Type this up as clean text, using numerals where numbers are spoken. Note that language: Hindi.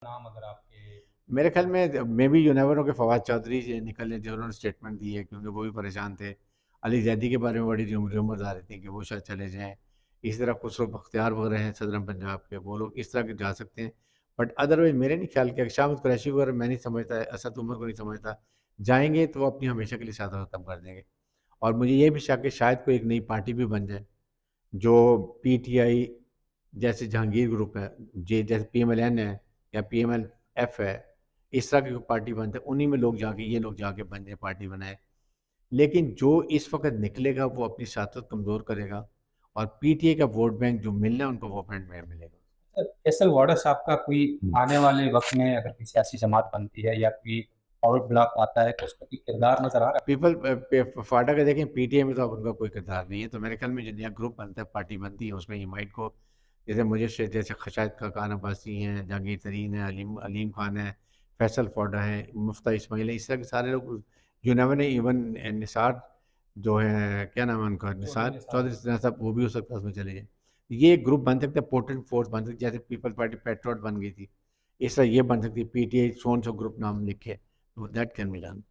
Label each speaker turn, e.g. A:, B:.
A: नाम अगर आपके
B: मेरे ख्याल
A: ध्यान
B: में may be you never know कि फवाद चौधरी जी निकले जो उन्होंने स्टेटमेंट दी है, क्योंकि वो भी परेशान थे। अली जैदी के बारे में बड़ी रूमर्स आ रही थी कि वो शायद चले जाएँ। इसी तरह खुसरो बख्तियार वगैरह हैं सदरम पंजाब के, वो लोग इस तरह के जा सकते हैं। बट अदरवाइज़ मेरे नहीं ख्याल कि शामिद कुरैशी वगैरह मैं नहीं समझता, असद उमर को नहीं समझता। जाएँगे तो वो अपनी हमेशा के लिए साथ खत्म कर देंगे। और मुझे ये भी शक है शायद कोई एक नई पार्टी भी बन जाए, जो पीटीआई जैसे जहांगीर ग्रुप है, जे जैसे पीएमएलएन है या पीएमएलएफ है, इस तरह की कोई पार्टी बनते हैं, उन्हीं में लोग जाके ये लोग जाके बन जाए, पार्टी बनाए। लेकिन जो इस वक़्त निकलेगा वो अपनी शासत कमज़ोर करेगा और पीटीआई का वोट बैंक जो मिलना है उनको वो फ्रंट में मिलेगा।
A: फैसल वाडा साहब का कोई आने वाले वक्त में अगर कोई सियासी जमात बनती है या कोई फॉरवर्ड ब्लॉक आता है तो उसका कोई किरदार नजर आ रहा है?
B: पीपल फाटा का देखें, पीटीआई में तो अब उनका कोई किरदार नहीं है, तो मेरे ख्याल में जो नया ग्रुप बनता है, पार्टी बनती है, उसमें हिमायत को जैसे मुझे से जैसे खशायद खान अब्बासी हैं, जहांगीर तरीन है, अलीम अलीम खान है, फैसल फाटा है, मुफ्ता इस्माइल है, इस तरह के सारे लोग जो नए इवन निसार जो है, क्या नाम है उनका,
A: चौधरी
B: निसार
A: निसार
B: चौधरी
A: हैं।
B: साहब, वो भी हो सकता है उसमें चले जाए। ये एक ग्रुप बन सकता है, पोटेंट फोर्स बन सकती है, जैसे पीपल पार्टी पेट्रोट बन गई थी, इस तरह ये बन सकती है, पीटीआई सोन सो ग्रुप नाम लिखे, दैट कैन बी डन।